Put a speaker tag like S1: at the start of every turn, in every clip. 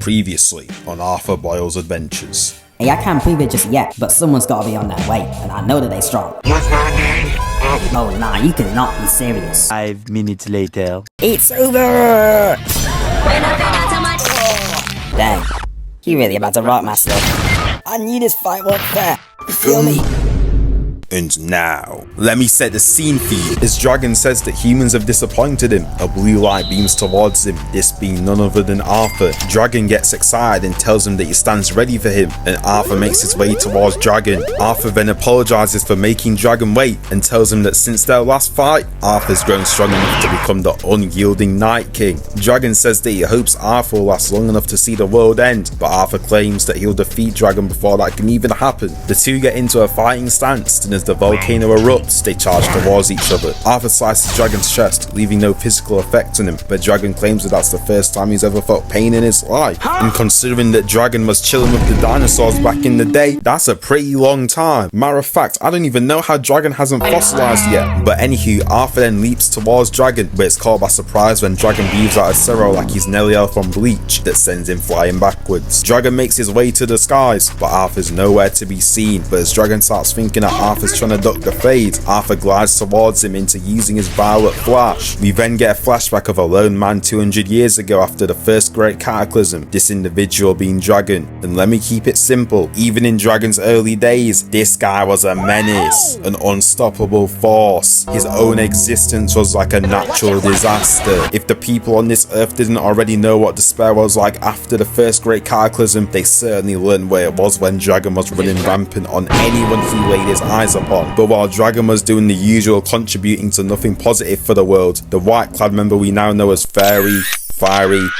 S1: Previously on Arthur Boyle's Adventures.
S2: Hey, I can't prove it just yet, but someone's gotta be on that way, and I know that they strong. Oh nah, you cannot be serious.
S3: 5 minutes later.
S2: It's over! Dang, he really about to rock my stuff. I knew this fight wasn't fair. You feel me?
S1: And now, let me set the scene for you. As Dragon says that humans have disappointed him, a blue light beams towards him, this being none other than Arthur. Dragon gets excited and tells him that he stands ready for him, and Arthur makes his way towards Dragon. Arthur then apologizes for making Dragon wait and tells him that since their last fight, Arthur's grown strong enough to become the unyielding Night King. Dragon says that he hopes Arthur will last long enough to see the world end, but Arthur claims that he'll defeat Dragon before that can even happen. The two get into a fighting stance, and as the volcano erupts, they charge towards each other. Arthur slices Dragon's chest, leaving no physical effect on him, but Dragon claims that that's the first time he's ever felt pain in his life. And considering that Dragon was chilling with the dinosaurs back in the day, that's a pretty long time. Matter of fact, I don't even know how Dragon hasn't fossilized yet. But anywho, Arthur then leaps towards Dragon, but it's caught by surprise when Dragon breathes out a Cero like he's Nelly L from Bleach that sends him flying backwards. Dragon makes his way to the skies, but Arthur's nowhere to be seen. But as Dragon starts thinking that Arthur's trying to duck the fade, Arthur glides towards him into using his violet flash. We then get a flashback of a lone man 200 years ago after the first great cataclysm, this individual being Dragon. And let me keep it simple, even in Dragon's early days, this guy was a menace, an unstoppable force. His own existence was like a natural disaster. If the people on this earth didn't already know what despair was like after the first great cataclysm, they certainly learned where it was when Dragon was running rampant on anyone he laid his eyes upon. But while Dragon was doing the usual, contributing to nothing positive for the world, the white-clad member we now know as Fairy,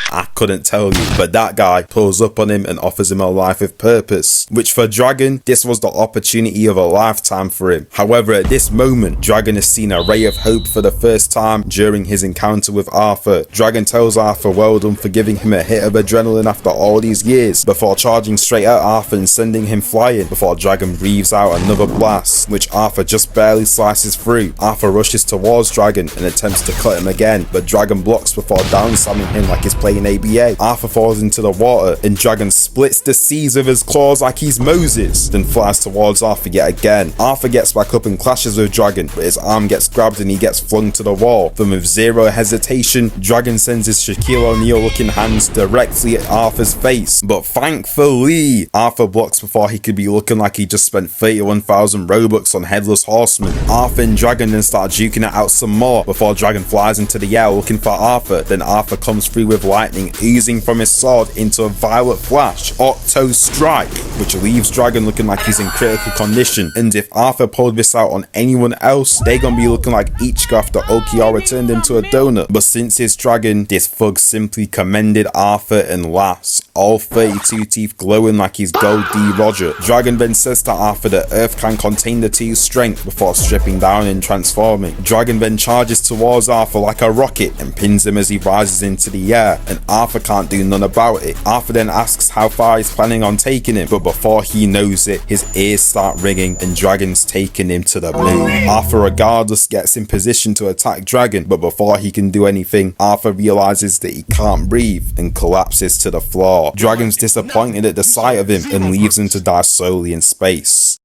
S1: I couldn't tell you, but that guy pulls up on him and offers him a life with purpose, which for Dragon, this was the opportunity of a lifetime for him. However, at this moment, Dragon has seen a ray of hope for the first time during his encounter with Arthur. Dragon tells Arthur well done for giving him a hit of adrenaline after all these years, before charging straight at Arthur and sending him flying, before Dragon breathes out another blast, which Arthur just barely slices through. Arthur rushes towards Dragon and attempts to cut him again, but Dragon blocks before down slamming him like he's playing ABA. Arthur falls into the water and Dragon splits the seas with his claws like he's Moses, then flies towards Arthur yet again. Arthur gets back up and clashes with Dragon, but his arm gets grabbed and he gets flung to the wall. Then with zero hesitation, Dragon sends his Shaquille O'Neal looking hands directly at Arthur's face, but thankfully Arthur blocks before he could be looking like he just spent 31,000 Robux on Headless Horseman. Arthur and Dragon then start juking it out some more before Dragon flies into the air looking for Arthur. Then Arthur comes through with lightning oozing from his sword into a violet flash, Octo Strike, which leaves Dragon looking like he's in critical condition. And if Arthur pulled this out on anyone else, they gonna be looking like Ichigo after Okiara turned him to a donut. But since it's Dragon, this thug simply commended Arthur and laughs, all 32 teeth glowing like he's Gold D. Roger. Dragon then says to Arthur that Earth can contain the two's strength before stripping down and transforming. Dragon then charges towards Arthur like a rocket and pins him as he rises into the air, and Arthur can't do none about it. Arthur then asks how far he's planning on taking him, but before he knows it, his ears start ringing and Dragon's taking him to the moon. Arthur regardless gets in position to attack Dragon, but before he can do anything, Arthur realizes that he can't breathe and collapses to the floor. Dragon's disappointed at the sight of him and leaves him to die slowly in space.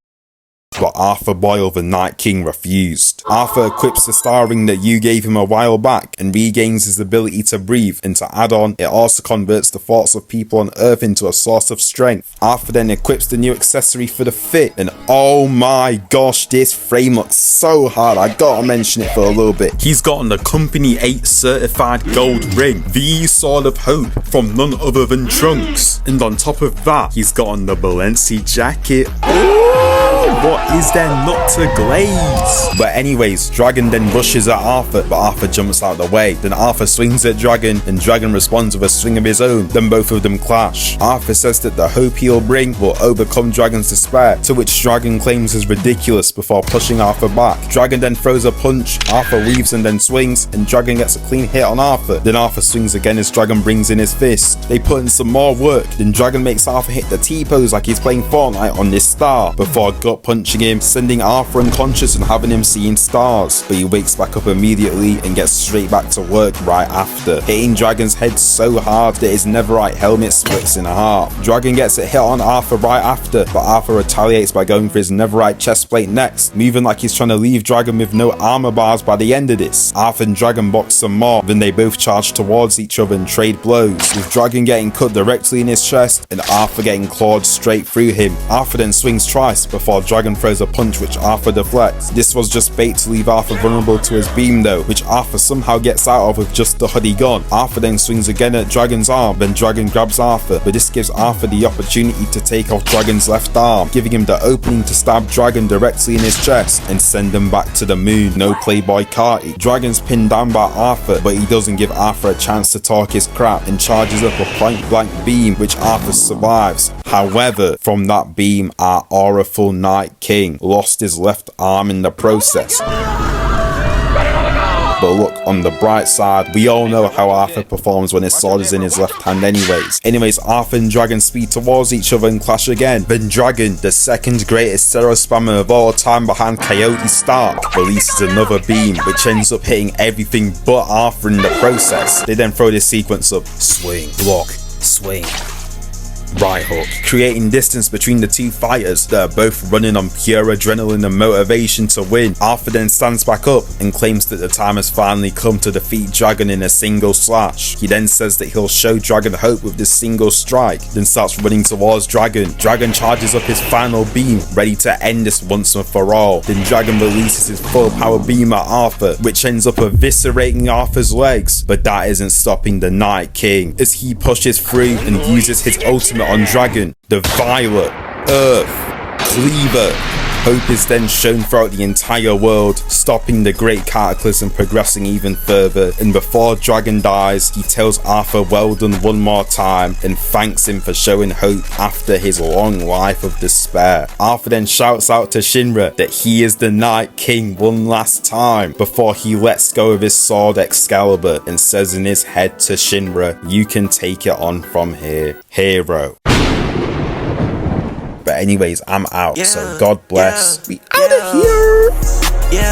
S1: But Arthur Boyle, the Night King, refused. Arthur equips the star ring that you gave him a while back and regains his ability to breathe, and to add on, it also converts the thoughts of people on Earth into a source of strength. Arthur then equips the new accessory for the fit, and oh my gosh, this frame looks so hard, I gotta mention it for a little bit. He's gotten the Company 8 certified gold ring, the Sword of Hope from none other than Trunks, and on top of that, he's gotten the Balenci jacket. What is there not to glaze? But anyways, Dragon then rushes at Arthur, but Arthur jumps out of the way. Then Arthur swings at Dragon, and Dragon responds with a swing of his own. Then both of them clash. Arthur says that the hope he'll bring will overcome Dragon's despair, to which Dragon claims is ridiculous before pushing Arthur back. Dragon then throws a punch, Arthur weaves and then swings, and Dragon gets a clean hit on Arthur. Then Arthur swings again as Dragon brings in his fist. They put in some more work, then Dragon makes Arthur hit the T-pose like he's playing Fortnite on this star, before gut punching him, sending Arthur unconscious and having him seeing stars. But he wakes back up immediately and gets straight back to work right after, hitting Dragon's head so hard that his netherite helmet splits in half. Dragon gets a hit on Arthur right after, but Arthur retaliates by going for his netherite chestplate next, moving like he's trying to leave Dragon with no armor bars by the end of this. Arthur and Dragon box some more, then they both charge towards each other and trade blows, with Dragon getting cut directly in his chest and Arthur getting clawed straight through him. Arthur then swings twice before Dragon throws a punch which Arthur deflects. This was just bait to leave Arthur vulnerable to his beam though, which Arthur somehow gets out of with just the hoodie gone. Arthur then swings again at Dragon's arm, then Dragon grabs Arthur, but this gives Arthur the opportunity to take off Dragon's left arm, giving him the opening to stab Dragon directly in his chest and send him back to the moon. No Playboy Carti. Dragon's pinned down by Arthur, but he doesn't give Arthur a chance to talk his crap and charges up a point blank beam which Arthur survives. However, from that beam our auraful Night King lost his left arm in the process. But look, on the bright side, we all know how Arthur performs when his sword is in his left hand anyways. Arthur and Dragon speed towards each other and clash again. Then Dragon, the second greatest Zero spammer of all time behind Coyote Stark, releases another beam which ends up hitting everything but Arthur in the process. They then throw this sequence of swing, block, swing, right hook, creating distance between the two fighters that are both running on pure adrenaline and motivation to win. Arthur then stands back up and claims that the time has finally come to defeat Dragon in a single slash. He then says that he'll show Dragon hope with this single strike, then starts running towards Dragon. Dragon charges up his final beam, ready to end this once and for all. Then Dragon releases his full power beam at Arthur, which ends up eviscerating Arthur's legs, but that isn't stopping the Night King as he pushes through and uses his ultimate on Dragon, the Violet Earth Cleaver. Hope is then shown throughout the entire world, stopping the Great Cataclysm progressing even further, and before Dragon dies, he tells Arthur well done one more time and thanks him for showing hope after his long life of despair. Arthur then shouts out to Shinra that he is the Night King one last time before he lets go of his sword Excalibur and says in his head to Shinra, "You can take it on from here, hero." But anyways, I'm out, so God bless. We out of here.